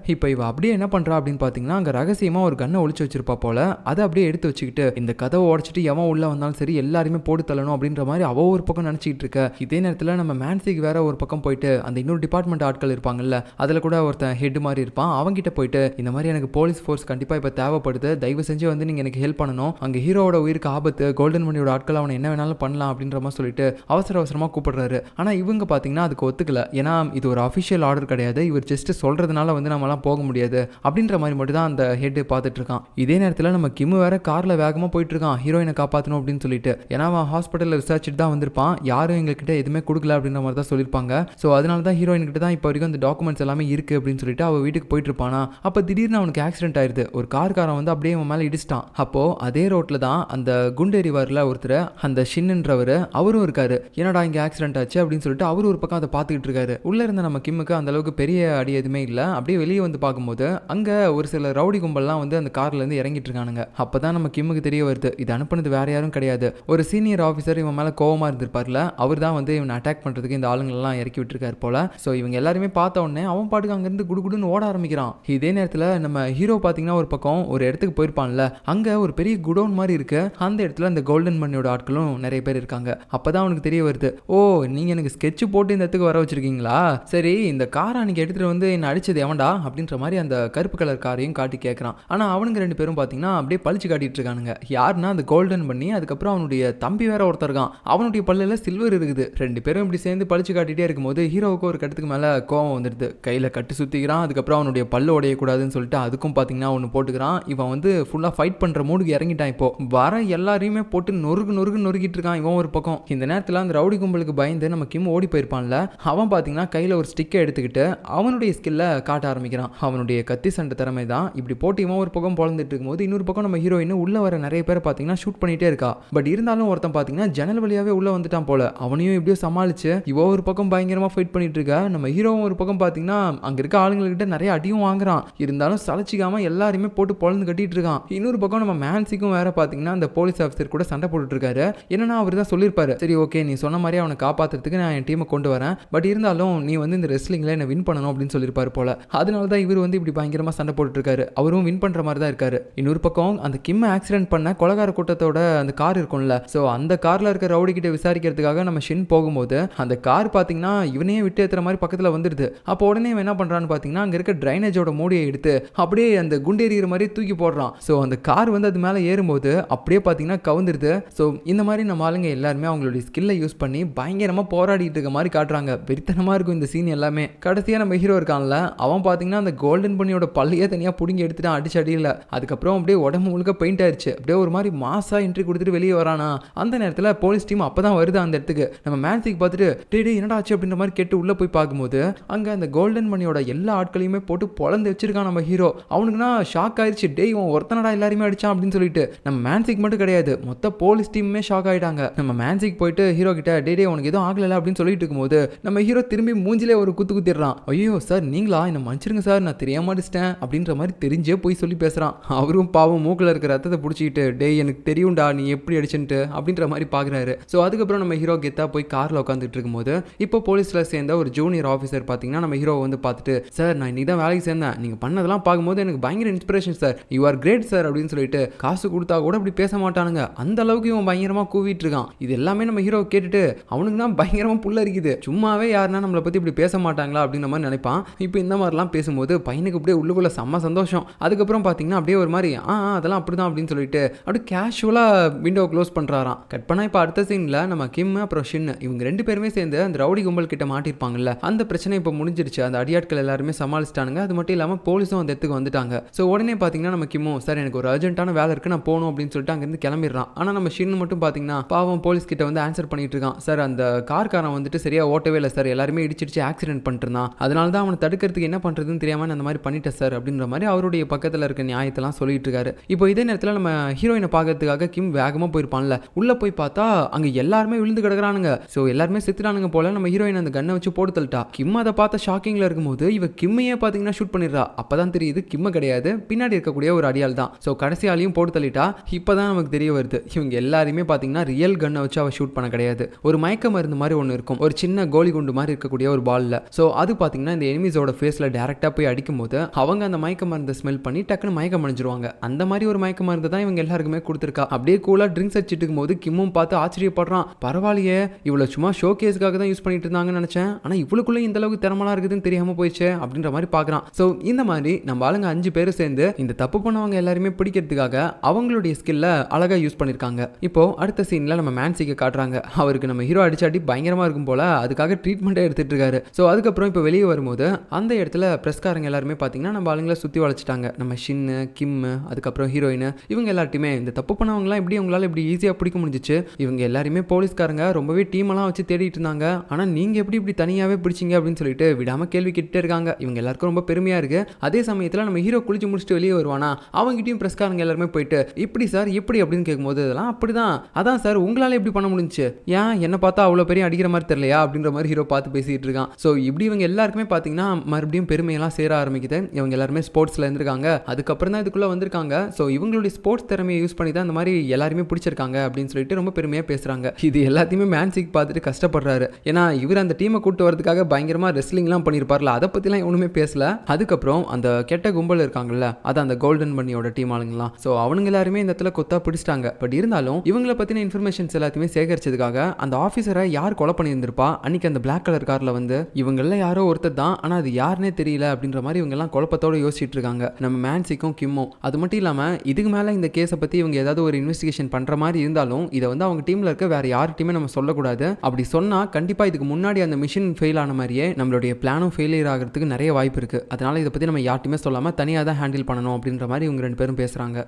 இப்போ இவ அப்படியே என்ன பண்ணுறா அப்படின்னு பார்த்தீங்கன்னா, அங்கே ரகசியமாக ஒரு கன்னை ஒளிச்சு வச்சிருப்பா போல, அதை அப்படியே எடுத்து வச்சுக்கிட்டு இந்த கதவை உடச்சிட்டு எவன் உள்ளே வந்தாலும் சரி எல்லாருமே போட்டு தள்ளணும் அப்படின்ற மாதிரி அவள் ஒரு பக்கம் நினச்சிக்கிட்டு இருக்க. இதே நேரத்தில் நம்ம மேன்சிக்கு வேற ஒரு பக்கம் போயிட்டு அந்த இன்னொரு டிபார்ட்மெண்ட் ஆட்கள் இருப்பாங்கல்ல, அதில் கூட ஒருத்தன் ஹெட் மாதிரி இருப்பான், அவங்ககிட்ட போயிட்டு இந்த மாதிரி எனக்கு போலீஸ் ஃபோர்ஸ் கண்டிப்பாக இப்போ தேவைப்படுது, தயவு செஞ்சு வந்து நீங்கள் எனக்கு ஹெல்ப் பண்ணணும், அங்கே ஹீரோவோட உயிருக்கு ஆபத்து, கோல்டன் மணியோட ஆட்கள் அவனை என்ன வேணாலும் பண்ணலாம் அப்படின்ற மாதிரி சொல்லிட்டு அவசரமாக கூப்பிடுறாரு. ஆனால் இவங்க பார்த்தீங்கன்னா அதுக்கு ஒத்துக்கல. ஏன்னா இது ஒரு அஃபிஷியல் ஆர்டர் கிடையாது, இவர் ஜஸ்ட் சொல்கிறதுனால வந்து நம்மளாம் போக முடியாது அப்படின்ற மாதிரி மட்டும் தான் அந்த ஹெட் பார்த்துட்டு இருக்கான். இதே நேரத்தில் நம்ம கிம் வேற கார்ல வேகமாக போயிட்டு இருக்கான் ஹீரோயினை காப்பாற்றணும் அப்படின்னு சொல்லிட்டு. ஏன்னா அவன் ஹாஸ்பிட்டலில் விசாரிச்சுட்டு தான் வந்திருப்பான், யாரும் எங்ககிட்ட எதுவுமே கொடுக்கல அப்படின்ற மாதிரி தான் சொல்லியிருப்பாங்க. ஸோ அதனால தான் ஹீரோயின் கிட்ட தான் இப்போ வரைக்கும் அந்த டாக்குமெண்ட்ஸ் எல்லாமே இருக்கு அப்படின்னு சொல்லிட்டு அவள் வீட்டுக்கு போயிட்டு இருப்பானா. அப்போ திடீர்னு அவனுக்கு ஆக்சிடென்ட் ஆயிருது. ஒரு கார்காரன் வந்து அப்படியே அவன் மேலே இடிச்சிட்டான். அப்போ அதே ரோட்ல தான் அந்த குண்டெறிவாரில் ஒருத்தர் அந்த ஷின்ன்றவர் அவரும் இருக்காரு. என்னடா இங்கே ஆக்சிடென்ட் ஆச்சு அப்படின்னு சொல்லிட்டு அவரு ஒரு பக்கம் அதை பார்த்துக்கிட்டு இருக்காரு. உள்ள இருந்த நம்ம கிம்முக்கு அந்த அளவுக்கு பெரிய அடி எதுவுமே இல்லை, அப்படியே வெளியே வெளியே வந்து பார்க்கும்போது அங்க ஒரு சில ரவுடி கும்பல்லாம் வந்து அந்த கார்ல இருந்து இறங்கிட்டு இருக்கானுங்க. அப்பதான் நம்ம கிம்முக்கு தெரிய வருது, இது அனுப்புனது வேற யாரும் கிடையாது, ஒரு சீனியர் ஆஃபீஸர் இவன் மேல கோவமா இருந்திருப்பார்ல, அவர் தான் வந்து இவனை அட்டாக் பண்றதுக்கு இந்த ஆளுங்களெல்லாம் இறக்கி விட்டுருக்காரு போல. ஸோ இவங்க எல்லாருமே பார்த்த உடனே அவன் பாட்டுக்கு அங்கிருந்து குடுகுடுன்னு ஓட ஆரம்பிக்கிறான். இதே நேரத்தில் நம்ம ஹீரோ பார்த்தீங்கன்னா ஒரு பக்கம் ஒரு இடத்துக்கு போயிருப்பான்ல, அங்க ஒரு பெரிய குடோன் மாதிரி இருக்கு. அந்த இடத்துல அந்த கோல்டன் மணியோட ஆட்களும் நிறைய பேர் இருக்காங்க. அப்பதான் அவனுக்கு தெரிய வருது, ஓ நீங்க எனக்கு ஸ்கெட்ச் போட்டு இந்த இடத்துக்கு வர வச்சிருக்கீங்களா, சரி இந்த காரை அன்னைக்கு எடுத்துட்டு வந்து என்ன அடிச்சது எவன்டா அப்படின்ற மாதிரி அந்த கருப்பு கலர் காரையும் காட்டி கேட்கறான். ஆனா அவனுங்க ரெண்டு பேரும் பார்த்தீங்கன்னா அப்படியே பழிச்சு காட்டிட்டு இருக்கானுங்க. யாருன்னா அந்த கோல்டன் பண்ணி, அதுக்கப்புறம் அவனுடைய தம்பி வேற ஒருத்தர் இருக்கான், அவனுடைய பல்லுல சில்வர் இருக்குது. ரெண்டு பேரும் இப்படி சேர்ந்து பழிச்சு காட்டிட்டே இருக்கும்போது ஹீரோவுக்கு ஒரு கட்டத்துக்கு மேல கோவம் வந்துடுது. கையில கட்டு சுத்திக்கிறான். அதுக்கப்புறம் அவனுடைய பல்லு உடையக்கூடாதுன்னு சொல்லிட்டு அதுக்கும் பார்த்தீங்கன்னா ஒன்று போட்டுக்கிறான். இவன் வந்து ஃபுல்லா ஃபைட் பண்ற மூடுக்கு இறங்கிட்டான். இப்போ வர எல்லாரையுமே போட்டு நொறுக்கிட்டு இருக்கான் இவன் ஒரு பக்கம். இந்த நேரத்தில் அந்த ரவுடி கும்பலுக்கு பயந்து நம்ம கிம் ஓடி போயிருப்பான்ல, அவன் பார்த்தீங்கன்னா கையில ஒரு ஸ்டிக்கை எடுத்துக்கிட்டு அவனுடைய ஸ்கில்ல காட்ட ஆரம்பிக்கிறான். அவனுடைய கத்தி சண்டை திறமை தான். இப்படி போட்டு இவன் ஒரு பக்கம் பொழந்துட்டு இருக்கும்போது இன்னொரு பக்கம் நம்ம ஹீரோயின் உள்ள வர நிறைய பேர் பார்த்தீங்கன்னா ஷூட் பண்ணிட்டே இருக்கா. பட் இருந்தாலும் ஒருத்தன் பார்த்தீங்கன்னா ஜன்னல் வழியாவே உள்ள வந்துட்டான் போல. அவனையும் எப்படியோ சமாளிச்சு இவ ஒரு பக்கம் பயங்கரமா ஃபைட் பண்ணிட்டு இருக்கா. நம்ம ஹீரோவும் ஒரு பக்கம் பார்த்தீங்கன்னா அங்க இருக்க ஆளுங்கள்கிட்ட நிறைய அடியும் வாங்குறான். இருந்தாலும் சளைச்சிக்காம எல்லாருமே போட்டு பொழந்து கட்டிட்டு இருக்கான். இன்னொரு பக்கம் நம்ம மேன்சிக்கும் வேற பார்த்தீங்கன்னா அந்த போலீஸ் ஆஃபீஸர் கூட சண்டை போட்டுட்டு இருக்காரு. என்னன்னா அவர் தான் சொல்லியிருப்பாரு, சரி ஓகே நீ சொன்ன மாதிரி அவனை காப்பாத்துறதுக்கு நான் என் டீமை கொண்டு வரேன், பட் இருந்தாலும் நீ வந்து இந்த ரெஸ்லிங்ல என்ன வின் பண்ணணும் அப்படின்னு சொல்லியிருப்பாரு போல. அதனால தான் இவர் வந்து இப்படி பயங்கரமா சண்டை போட்டுட்டு இருக்காரு. அவரும் வின் பண்ற மாதிரி தான் இருக்காரு. இன்னொரு பக்கம் அந்த கிம் ஆக்சிடென்ட் பண்ண கொலகார கூட்டத்தோட அந்த கார் இருக்கும்ல, ஸோ அந்த கார்ல இருக்க ரவுடி கிட்ட விசாரிக்கிறதுக்காக நம்ம ஷின் போகும்போது அந்த கார் பார்த்தீங்கன்னா இவனையே விட்டு ஏற்றுற மாதிரி பக்கத்தில் வந்துடுது. அப்போ உடனே என்ன பண்றான்னு பார்த்தீங்கன்னா அங்கே இருக்க ட்ரைனேஜோட மூடியை எடுத்து அப்படியே அந்த குண்டேறிகிற மாதிரி தூக்கி போடுறான். ஸோ அந்த கார் வந்து அது மேலே ஏறும்போது அப்படியே பார்த்தீங்கன்னா கவுந்துருது. ஸோ இந்த மாதிரி நம்ம ஆளுங்க எல்லாருமே அவங்களுடைய ஸ்கில்லை யூஸ் பண்ணி பயங்கரமாக போராடிட்டு இருக்க மாதிரி காட்டுறாங்க. வெறித்தனமாக இருக்கும் இந்த சீன் எல்லாமே. கடைசியாக நம்ம ஹீரோ இருக்கான்ல, அவன் பார்த்தீங்கன்னா அந்த கோல்டன் பண்ணியோட பள்ளியே தனியாக பிடுங்கி எடுத்துட்டான் அடிச்சு அடியில். அதுக்கப்புறம் அப்படியே உடம்பு முழுக்க பெயிண்ட் ஆயிடுச்சு. அப்படியே ஒரு மாதிரி மாசா என்ட்ரி கொடுத்துட்டு வெளியே வரானா. அந்த நேரத்தில் போலீஸ் டீம் அப்பதான் வருது அந்த இடத்துக்கு. நம்ம மேன்சிக்கு பார்த்துட்டு டே என்னடா ஆச்சு அப்படின்ற மாதிரி கேட்டு உள்ள போய் பார்க்கும்போது அங்க அந்த கோல்டன் மணியோட எல்லா ஆட்களையுமே போட்டு பொழந்து வச்சிருக்கான் நம்ம ஹீரோ. அவனுக்குன்னா ஷாக் ஆயிடுச்சு, டே இவன் ஒருத்தனடா எல்லாருமே அடிச்சான் அப்படின்னு சொல்லிட்டு. நம்ம மேன்சிக் மட்டும் கிடையாது, மொத்த போலீஸ் டீமுமே ஷாக் ஆயிட்டாங்க. நம்ம மேன்சிக் போயிட்டு ஹீரோ கிட்ட டே உனக்கு எதுவும் ஆகல அப்படின்னு சொல்லிட்டு இருக்கும்போது நம்ம ஹீரோ திரும்பி மூஞ்சிலே ஒரு குத்து குத்திடுறான். ஐயோ சார் நீங்களா, என்ன மன்னிச்சிருங்க சார், நான் தெரியாம அடிச்சிட்டேன் அப்படின்ற மாதிரி தெரிஞ்சே போய் சொல்லி பேசுறான். அவரும் பாவம் மூக்கில் இருக்கிற ரத்தத்தை பிடிச்சிக்கிட்டு டே எனக்கு தெரியும்டா நீ எப்படி அடிச்சுட்டு அப்படின்ற மாதிரி பாக்குறாரு. ஸோ அதுக்கப்புறம் நம்ம ஹீரோ கெத்தா போய் கார்ல உட்காந்துட்டு இருக்கும்போது இப்போ போலீஸ்ல சேர்ந்த ஒரு ஜூனியர் ஆஃபீஸர் பார்த்தீங்கன்னா நம்ம ஹீரோ வந்து பார்த்துட்டு, சார் நான் இன்னைக்கு தான் வேலைக்கு சேர்ந்தேன், நீங்க பண்ணதெல்லாம் பார்க்கும்போது எனக்கு பயங்கர inspiration sir, you are great sir அப்படின்னு சொல்லிட்டு காசு கொடுத்தா கூட அப்படி பேச மாட்டானுங்க, அந்த அளவுக்கு இவன் பயங்கரமா கூவிட்டு இருக்கான். இது எல்லாமே நம்ம ஹீரோ கேட்டுட்டு அவனுக்கு தான் பயங்கரமா புல்ல இருக்குது. சும்மாவே யாருன்னா நம்மளை பத்தி இப்படி பேச மாட்டாங்களா அப்படின்ற மாதிரி நினைப்பான். இப்போ இந்த மாதிரிலாம் பேசும்போது பையனுக்கு அப்படியே உள்ளுக்குள்ள செம்ம சந்தோஷம். அதுக்கப்புறம் பார்த்தீங்கன்னா அப்படியே ஒரு மாதிரி அதெல்லாம் அப்படிதான் அப்படின்னு சொல்லிட்டு அப்படியே கேஷுவலா விண்டோ க்ளோஸ் பண்றாராம். கட் பண்ணா இப்போ அடுத்த சீன்ல நம்ம கிம் அப்புறம் ஷின் இவங்க ரெண்டு பேருமே சேர்ந்து அந்த ரவுடி கும்பல் கிட்ட மாட்டிருப்பாங்கல்ல, அந்த பிரச்சனை இப்போ முடிஞ்சிருச்சு. அந்த அடியாட்கள் எல்லாருமே சமாளிச்சிட்டானுங்க. அது மட்டும் இல்லாமல் போலீஸும் அந்த இடத்துக்கு வந்துட்டாங்க. ஸோ உடனே பார்த்தீங்கன்னா நம்ம கிம்மும் சார் எனக்கு ஒரு அர்ஜென்ட்டான வேலை இருக்கு நான் போகணும் அப்படின்னு சொல்லிட்டு அங்கேருந்து கிளம்பிடுறான். ஆனால் நம்ம ஷின் மட்டும் பார்த்தீங்கன்னா பாவம் போலீஸ் கிட்ட வந்து ஆன்சர் பண்ணிட்டு இருக்கான். சார் அந்த கார்காரன் வந்துட்டு சரியா ஓட்டவே இல்லை சார், எல்லாருமே இடிச்சிடுச்சு ஆக்சிடென்ட் பண்ணிட்டு இருந்தான், அதனால தான் அவனை தடுக்கிறதுக்கு என்ன பண்றதுன்னு தெரியாம அந்த மாதிரி பண்ணிட்டேன் சார் அப்படின்ற மாதிரி அவருடைய பக்கத்தில் இருக்க நியாயத்தெல்லாம் சொல்லிட்டு இருக்காரு. இப்போ இதே நேரத்தில் நம்ம ஹீரோயினை பார்க்கறதுக்காக கிம் வேகமாக போயிருப்பான்ல, உள்ள போய் பார்த்தா அங்க எல்லாருமே விழுந்து கிடக்குறானுங்க. ஸோ எல்லாருமே செத்துட்டானுங்க போல. நம்ம ஹீரோயின் அந்த கண்ணை வச்சு போட்டு தள்ளிட்டா. கிம் அதை பார்த்த ஷாக்கிங்ல இருக்கும்போது இவ கிம்மையே பார்த்தீங்கன்னா ஷூட் பண்ணிடுறா. அப்பதான் தெரியுது கிம்ம கிடையாது, பின்னாடி இருக்கக்கூடிய ஒரு அடியால் தான். ஸோ கடைசி ஆளையும் போட்டு தள்ளிட்டா. இப்போதான் நமக்கு தெரிய வருது இவங்க எல்லாருமே பார்த்தீங்கன்னா ரியல் கண்ணை வச்சு அவ ஷூட் பண்ண கிடையாது, ஒரு மயக்க மருந்து மாதிரி ஒன்று இருக்கும், ஒரு சின்ன கோலி குண்டு மாதிரி இருக்கக்கூடிய ஒரு பால்ல. ஸோ அது பார்த்தீங்கன்னா இந்த எனிமீஸோட ஃபேஸ்ல டைரக்டா போய் அடிக்கும் போது அவங்க அந்த மயக்க மருந்தை ஸ்மெல் பண்ணி டக்குன்னு மயக்கம் அடைஞ்சிருவாங்க. அந்த மாதிரி ஒரு மயக்க மருந்து தான் இவங்க எல்லாருக்குமே கொடுத்துருக்கா. அப்படியே கூலா ட்ரிங்க்ஸ் அடிச்சிட்டு இருக்கும்போது கிம்மும் பார்த்து ஆச்சரியப்படுறான். பரவாயில்லையே இவ்வளவு சும்மா ஷோ கேஸ்க்காக தான் யூஸ் பண்ணிட்டு இருந்தாங்கன்னு நினைச்சேன், ஆனா இவ்வளவுக்குள்ள இந்த அளவுக்கு திறமலாம் இருக்குதுன்னு தெரியாம போயிடுச்சு அப்படின்ற மாதிரி பாக்குறான். ஸோ இந்த மாதிரி நம்ம ஆளுங்க 5 பேர் சேர்ந்து இந்த தப்பு பண்ணவங்க எல்லாருமே பிடிக்கிறதுக்காக அவங்களுடைய ஸ்கில்ல அழகா யூஸ் பண்ணிருக்காங்க. இப்போ அடுத்த சீன்ல நம்ம மேன்சிக்கு காட்டுறாங்க. அவருக்கு நம்ம ஹீரோ அடிச்சாடி பயங்கரமா இருக்கும் போல, அதுக்காக ட்ரீட்மெண்ட்டே எடுத்துட்டு இருக்காரு. ஸோ அதுக்கப்புறம் இப்போ வெளியே வரும்போது அந்த இடத்துல பிரஸ்காரங்க எல்லாருமே பார்த்தீங்கன்னா நம்ம ஆளுங்களை சுற்றி வளைச்சிட்டாங்க. நம்ம ஷின்னு, கிம், அதுக்கப்புறம் ஹீரோயின் இவங்க எல்லாத்தையுமே இந்த தப்பு பண்ணவங்களாம் எப்படி உங்களால் இப்படி ஈஸியாக பிடிக்க முடிஞ்சிச்சு, இவங்க எல்லாருமே போலீஸ்காரங்க ரொம்பவே டீமெல்லாம் வச்சு தேடிட்டு இருந்தாங்க, ஆனால் நீங்கள் எப்படி இப்படி தனியாகவே பிடிச்சிங்க அப்படின்னு சொல்லிட்டு விடாமல் கேள்வி கேட்டுட்டே இருக்காங்க. இவங்க எல்லாருக்கும் ரொம்ப பெருமையாக இருக்கு. அதே சமயத்தில் நம்ம ஹீரோ குளிச்சு முடிச்சுட்டு வெளியே வருவானா, அவங்ககிட்டயும் பிரஸ்காரங்க எல்லாருமே போயிட்டு இப்படி சார் எப்படி அப்படின்னு கேட்கும்போது அதெல்லாம் அப்படிதான், அதான் சார் உங்களால் எப்படி பண்ண முடிஞ்சிச்சு, ஏன் என்ன பார்த்தா அவ்வளோ பெரிய அடிக்கிற மாதிரி தெரியலையா அப்படின்ற மாதிரி ஹீரோ பார்த்து பேசிட்டு இருக்கான். ஸோ இப்படி இவங்க எல்லாருக்குமே பார்த்தீங்கன்னா மறுபடியும் பெருமையெல்லாம் எல்லாம் சேர ஆரம்பிக்குது. இவங்க எல்லாருமே ஸ்போர்ட்ஸ்ல இருந்திருக்காங்க, அதுக்கப்புறம் தான் இதுக்குள்ள வந்திருக்காங்க. ஸோ இவங்களுடைய ஸ்போர்ட்ஸ் திறமையை யூஸ் பண்ணி தான் இந்த மாதிரி எல்லாருமே பிடிச்சிருக்காங்க அப்படின்னு சொல்லிட்டு ரொம்ப பெருமையாக பேசுறாங்க. இது எல்லாத்தையுமே மேன்சிக் பார்த்துட்டு கஷ்டப்படுறாரு. ஏன்னா இவர் அந்த டீமை கூட்டு வரதுக்காக பயங்கரமா ரெஸ்லிங்லாம் பண்ணியிருப்பார்ல, அதை பற்றிலாம் ஒன்றுமே பேசல. அதுக்கப்புறம் அந்த கெட்ட கும்பல் இருக்காங்கல்ல, அது அந்த கோல்டன் பன்னியோட டீம் ஆளுங்கலாம். ஸோ அவங்க எல்லாருமே இந்த இடத்துல கொத்தா பிடிச்சிட்டாங்க. பட் இருந்தாலும் இவங்களை பற்றின இன்ஃபர்மேஷன்ஸ் எல்லாத்தையுமே சேகரிச்சதுக்காக அந்த ஆஃபீஸரை யார் கொலை பண்ணியிருந்திருப்பா அன்னைக்கு அந்த பிளாக் கலர் காரில் வந்து இவங்கள யாரோ ஒருத்தர் தான், ஆனால் அது யாருன்னே தெரியல அப்படின்ற மாதிரி இவங்க எல்லாம் குழப்பத்தோட யோசிச்சுட்டு இருக்காங்க, நம்ம மேன்சிக்கும் கிம்மும். அது மட்டும் இல்லாமல் இதுக்கு மேலே இந்த கேஸை பற்றி இவங்க ஏதாவது ஒரு இன்வெஸ்டிகேஷன் பண்ணுற மாதிரி இருந்தாலும் இதை வந்து அவங்க டீமில் இருக்க வேற யார்கிட்டையுமே நம்ம சொல்லக்கூடாது. அப்படி சொன்னால் கண்டிப்பாக இதுக்கு முன்னாடி அந்த மிஷின் ஃபெயில் ஆன மாதிரியே நம்மளுடைய பிளானும் ஃபெயிலியர் ஆகிறதுக்கு நிறைய வாய்ப்பு இருக்குது. அதனால இதை பற்றி நம்ம யார்ட்டுமே சொல்லாமல் தனியாக தான் ஹேண்டில் பண்ணணும் அப்படின்ற மாதிரி இவங்க 2 பேரும் பேசுகிறாங்க.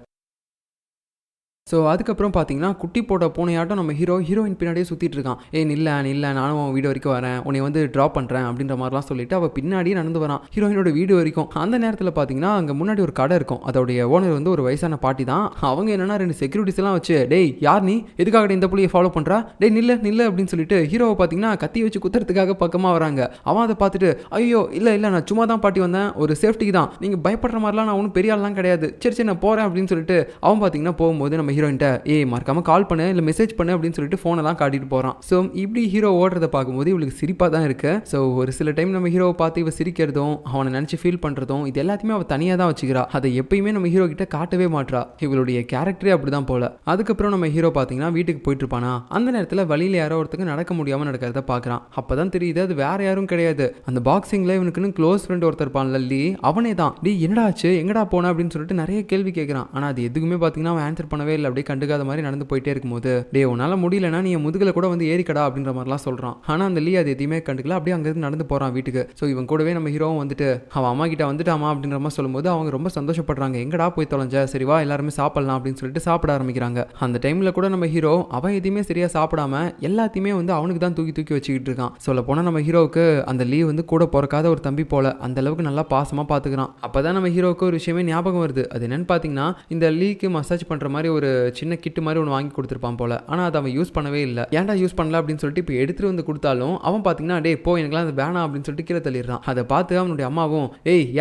ஸோ அதுக்கப்புறம் பார்த்தீங்கன்னா குட்டி போட்ட பூனையாட்டம் நம்ம ஹீரோயின் பின்னாடியே சுற்றிட்டு இருக்கான். நில்ல நானும் வீடு வரைக்கும் வரேன், உன்னை வந்து ட்ராப் பண்ணுறேன் அப்படின்ற மாதிரிலாம் சொல்லிட்டு அவள் பின்னாடியே நடந்து வரான் ஹீரோயினோட வீடு வரைக்கும். அந்த நேரத்தில் பார்த்தீங்கன்னா அங்கே முன்னாடி ஒரு கடை இருக்கும். அதோடைய ஓனர் வந்து ஒரு வயசான பாட்டி தான். அவங்க என்னன்னா 2 செக்யூரிட்டிஸ் எல்லாம் வச்சு, டேய் யார் நீ, எதுக்காக இந்த புள்ளியை ஃபாலோ பண்ணுறா, டேய் நில்ல அப்படின்னு சொல்லிட்டு ஹீரோவை பார்த்தீங்கன்னா கத்தி வச்சு குத்துறதுக்காக பக்கமாக வராங்க. அவன் அதை பார்த்துட்டு, ஐயோ இல்லை நான் சும்மா தான் பாட்டி வந்தேன், ஒரு சேஃப்டிக்கு தான், நீங்கள் பயப்படுற மாதிரிலாம் நான் ஒன்றும் பெரிய ஆள்லாம் கிடையாது, சரி நான் போகிறேன் அப்படின்னு சொல்லிட்டு அவன் பார்த்தீங்கன்னா போகும்போது நம்ம ஹீரோயின்ட்ட மறக்காம கால் பண்ணு இல்லை மெசேஜ் பண்ணு அப்படின்னு சொல்லிட்டு ஃபோனெல்லாம் காட்டிட்டு போகிறான். ஸோ இப்படி ஹீரோ ஓடுறதை பார்க்கும்போது இவளுக்கு சிரிப்பாக தான் இருக்கு. ஸோ ஒரு சில டைம் நம்ம ஹீரோவை பார்த்து இவ சிரிக்கிறதும் அவனை நினச்சி ஃபீல் பண்ணுறதும் இது எல்லாத்தையுமே அவள் தனியாக தான் வச்சுக்கிறா. அதை எப்பயுமே நம்ம ஹீரோ கிட்ட காட்டவே மாட்றா. இவளுடைய கேரக்டரே அப்படி தான் போல. அதுக்கப்புறம் நம்ம ஹீரோ பார்த்தீங்கன்னா வீட்டுக்கு போயிட்டு இருப்பானா, அந்த நேரத்தில் வழியில் யாரோ ஒருத்தருக்கு நடக்க முடியாமல் நடக்கிறத பார்க்குறான். அப்போ தான் தெரியுது அது வேற யாரும் கிடையாது, அந்த பாக்ஸிங்கில் இவனுக்குன்னு க்ளோஸ் ஃப்ரெண்ட் ஒருத்தர் இருப்பான் லல்லி, அவனே தான். என்னடா ஆச்சு, எங்கடா போன அப்படின்னு சொல்லிட்டு நிறைய கேள்வி கேட்குறான். ஆனால் அது எதுக்குமே பார்த்தீங்கன்னா அவன் ஆன்சர் பண்ணவே இல்லை. அப்படியே கண்டுக்காத மாதிரி நடந்து போயிட்டே இருக்கும்போது, உன்னால முடியலன்னா நீ முதுகுல கூட வந்து ஏறிக்கடா அப்படின்ற மாதிரிலாம் சொல்றான். ஆனா அந்த லீ அது எதையுமே கண்டுக்கல, அப்படியே அங்கிருந்து நடந்து போறான் வீட்டுக்கு. ஸோ இவன் கூடவே நம்ம ஹீரோவும் வந்துட்டு அவன் அம்மா கிட்ட வந்துட்டாமா அப்படின்ற மாதிரி சொல்லும்போது அவங்க ரொம்ப சந்தோஷப்படுறாங்க. எங்கடா போய் தொலைஞ்ச, சரி வா எல்லாருமே சாப்பிடலாம் அப்படின்னு சொல்லிட்டு சாப்பிட ஆரம்பிக்கிறாங்க. அந்த டைம்ல கூட நம்ம ஹீரோ அவன் எதையுமே சரியா சாப்பிடாம எல்லாத்தையுமே வந்து அவனுக்கு தான் தூக்கி வச்சுக்கிட்டு இருக்கான். சொல்ல போனா நம்ம ஹீரோவுக்கு அந்த லீ வந்து கூட பிறக்காத ஒரு தம்பி போல, அந்த அளவுக்கு நல்லா பாசமா பாத்துக்கிறான். அப்பதான் நம்ம ஹீரோவுக்கு ஒரு விஷயமே ஞாபகம் வருது. அது என்னன்னு பாத்தீங்கன்னா இந்த லீக்கு மசாஜ் பண்ற மாதிரி ஒரு சின்ன கிட்டு மாதிரி ஒன்று வாங்கி கொடுத்துருப்பான் போல. ஆனால் அதை அவன் யூஸ் பண்ணவே இல்லை. ஏன்டா யூஸ் பண்ணல அப்படின்னு சொல்லிட்டு இப்போ எடுத்துட்டு வந்து கொடுத்தாலும் அவன் பார்த்தீங்கன்னா டே போ எனக்குலாம் அது வேணாம் அப்படின்னு சொல்லிட்டு கீழே தள்ளிடுறான். அதை பார்த்து அவனுடைய அம்மாவும்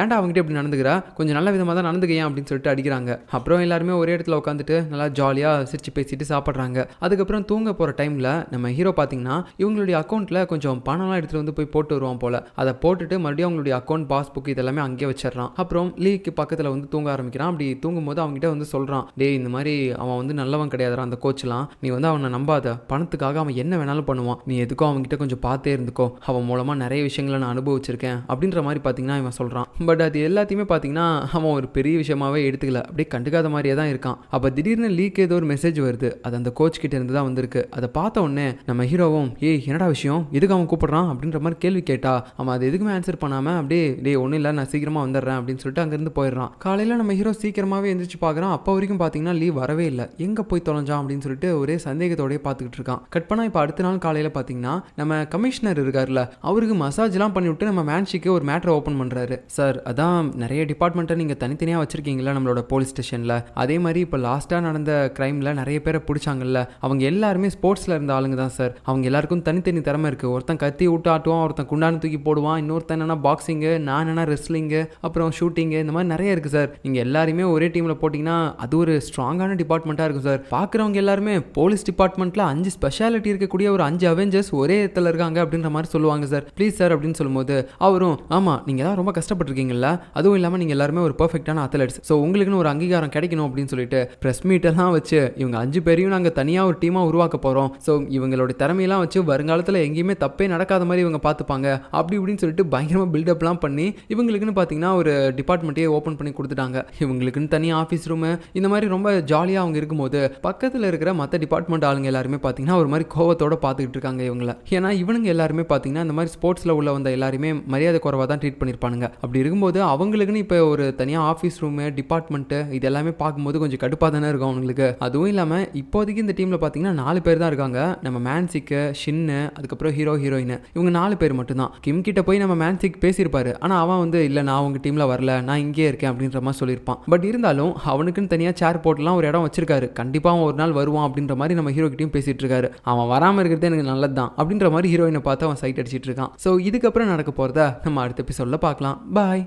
ஏன்டா அவங்ககிட்ட இப்படி நடந்துக்கிறா, கொஞ்சம் நல்ல விதமாக தான் நடந்துக்கையா அப்படின்னு சொல்லிட்டு அடிக்கிறாங்க. அப்புறம் எல்லாருமே ஒரே இடத்துல உட்காந்துட்டு நல்லா ஜாலியாக சிரிச்சு பேசிட்டு சாப்பிட்றாங்க. அதுக்கப்புறம் தூங்க போகிற டைமில் நம்ம ஹீரோ பார்த்தீங்கன்னா இவங்களுடைய அக்கௌண்ட்டில் கொஞ்சம் பணம்லாம் எடுத்துகிட்டு வந்து போய் போட்டு வருவான் போல. அதை போட்டுட்டு மறுபடியும் அவங்களுடைய அக்கௌண்ட் பாஸ்புக் இதெல்லாமே அங்கேயே வச்சிடறான். அப்புறம் லீக்கு பக்கத்தில் வந்து தூங்க ஆரம்பிக்கிறான். அப்படி தூங்கும்போது அவங்ககிட்ட வந்து சொல்கிறான், இந்த மாதிரி அவன் வந்து நல்லவன் கிடையாது அந்த கோச்லாம், நீ வந்து அவனை நம்பாத, பணத்துக்காக அவன் என்ன வேணாலும் பண்ணுவான், நீ எதுக்கோ அவன்கிட்ட கொஞ்சம் பார்த்தே இருந்துக்கோ, அவன் மூலமாக நிறைய விஷயங்களை நான் அனுபவிச்சிருக்கேன் அப்படின்ற மாதிரி பார்த்தீங்கன்னா இவன் சொல்கிறான். பட் அது எல்லாத்தையுமே பார்த்தீங்கன்னா அவன் ஒரு பெரிய விஷயமாவே எடுத்துக்கல, அப்படியே கண்டுக்காத மாதிரியே தான் இருக்கான். அப்போ திடீர்னு லீக் ஏதோ ஒரு மெசேஜ் வருது, அது அந்த கோச் கிட்ட இருந்து தான் வந்திருக்கு. அதை பார்த்த உடனே நம்ம ஹீரோவும் என்னடா விஷயம், எதுக்கு அவன் கூப்பிடுறான் அப்படின்ற மாதிரி கேள்வி கேட்டா அவன் அது எதுக்குமே ஆன்சர் பண்ணாமல் அப்படியே ஒன்றும் இல்லை நான் சீக்கிரமாக வந்துடுறேன் அப்படின்னு சொல்லிட்டு அங்கேருந்து போயிடுறான். காலையில் நம்ம ஹீரோ சீக்கிரமாகவே எந்திரிச்சு பார்க்குறான். அப்போ வரைக்கும் பார்த்தீங்கன்னா லீவ் வரவே இல்லை, எங்கே போய் தொலைஞ்சான் அப்படின்னு சொல்லிட்டு ஒரே சந்தேகத்தோடய பார்த்துக்கிட்டு இருக்கான். கட் பண்ணா இப்போ அடுத்த நாள் காலையில் பார்த்தீங்கன்னா நம்ம கமிஷனர் இருக்கார்ல, அவருக்கு மசாஜ்லாம் பண்ணி விட்டு நம்ம மேன்ஷிக்கு ஒரு மேட்டரை ஓப்பன் பண்ணுறாரு. சார் அதான் நிறைய டிபார்ட்மெண்ட்டை நீங்கள் தனித்தனியாக வச்சிருக்கீங்களா நம்மளோட போலீஸ் ஸ்டேஷனில், அதே மாதிரி இப்போ லாஸ்ட்டாக நடந்த கிரைமில் நிறைய பேரை பிடிச்சாங்கல்ல, அவங்க எல்லாருமே ஸ்போர்ட்ஸில் இருந்த ஆளுங்க தான் சார். அவங்க எல்லாருக்கும் தனித்தனி திறமை இருக்குது. ஒருத்தன் கத்தி விட்டு ஆட்டுவான், ஒருத்தன் குண்டானு தூக்கி போடுவான், இன்னொருத்தன் என்னன்னா பாக்ஸிங்கு, நான் என்னன்னா ரெஸ்லிங்கு, அப்புறம் ஷூட்டிங்கு, இந்த மாதிரி நிறைய இருக்குது சார். நீங்கள் எல்லாருமே ஒரே டீமில் போட்டிங்கன்னா அது ஒரு ஸ்ட்ராங்கான டிபார்ட்மெண்ட்டாக இருக்கும் சார். பார்க்குறவங்க எல்லாருமே போலீஸ் டிபார்ட்மெண்ட்டில் 5 ஸ்பெஷாலிட்டி இருக்கக்கூடிய ஒரு 5 அவெஞ்சர்ஸ் ஒரே இடத்துல இருக்காங்க அப்படின்ற மாதிரி சொல்லுவாங்க சார், ப்ளீஸ் சார் அப்படின்னு சொல்லும்போது அவரும் ஆமாம் நீங்கள் தான் ரொம்ப கஷ்டப்பட்டுருக்கீங்களா, அதுவும் இல்லாமல் நீங்கள் எல்லாருமே ஒரு பர்ஃபெக்டான அத்லெட்ஸ், ஸோ உங்களுக்குன்னு ஒரு அங்கீகாரம் கிடைக்கணும் அப்படின்னு சொல்லிட்டு ப்ரெஸ் மீட்டெல்லாம் வச்சு இவங்க 5 பேரையும் நாங்கள் தனியாக ஒரு டீமாக உருவாக்க போகிறோம். ஸோ இவங்களோட திறமையெல்லாம் வச்சு வருங்காலத்தில் எங்கேயுமே தப்பே நடக்காத மாதிரி இவங்க பார்த்துப்பாங்க அப்படி இப்படின்னு சொல்லிட்டு பயங்கரமாக பில்டப்லாம் பண்ணி இவங்களுக்குன்னு பார்த்தீங்கன்னா ஒரு டிபார்ட்மெண்ட்டே ஓப்பன் பண்ணி கொடுத்துட்டாங்க. இவங்களுக்குன்னு தனியாக ஆஃபீஸ் ரூமு இந்த மாதிரி ரொம்ப ஜாலியாக அவங்க இருக்கும்போது பக்கத்தில் இருக்கிற மற்ற டிபார்ட்மெண்ட் ஆளுங்க எல்லாருமே பார்த்தீங்கன்னா ஒரு மாதிரி கோவத்தோட பார்த்துக்கிட்டு இருக்காங்க இவங்கள. ஏன்னா இவனுங்க எல்லாருமே பார்த்தீங்கன்னா இந்த மாதிரி ஸ்போர்ட்ஸில் உள்ள வந்த எல்லாருமே மரியாதை குறைவாக தான் ட்ரீட் பண்ணியிருப்பானுங்க. அப்படி இருக்கும்போது அவங்களுக்குன்னு இப்போ ஒரு தனியாக ஆஃபீஸ் ரூமு டிபார்ட்மெண்ட்டு இது எல்லாமே பார்க்கும்போது கொஞ்சம் கடுப்பாக தானே இருக்கும் அவங்களுக்கு. அதுவும் இல்லாமல் இப்போதைக்கு இந்த டீமில் பார்த்தீங்கன்னா 4 பேர் தான் இருக்காங்க. நம்ம மேன்சிக்கு, ஷின்னு, அதுக்கப்புறம் ஹீரோயின், இவங்க 4 பேர் மட்டும்தான். கிம் கிட்ட போய் நம்ம மேன்சிக் பேசியிருப்பாரு, ஆனால் அவன் வந்து இல்லை நான் உங்கள் டீமில் வரல, நான் இங்கே இருக்கேன் அப்படின்ற மாதிரி சொல்லியிருப்பான். பட் இருந்தாலும் அவனுக்குன்னு தனியாக சேர் போட்டுலாம் ஒரு இடம் வச்சிருக்காரு, கண்டிப்பாக அவன் ஒரு நாள் வருவான் அப்படின்ற மாதிரி நம்ம ஹீரோ கிட்டையும் பேசிட்டு இருக்காரு. அவன் வராமல் இருக்கிறது எனக்கு நல்லது தான் அப்படின்ற மாதிரி ஹீரோயினை பார்த்து அவன் சைட் அடிச்சிட்டு இருக்கான். ஸோ இதுக்கப்புறம் நடக்க போகிறத நம்ம அடுத்த எபிசோடில் பார்க்கலாம். பாய்.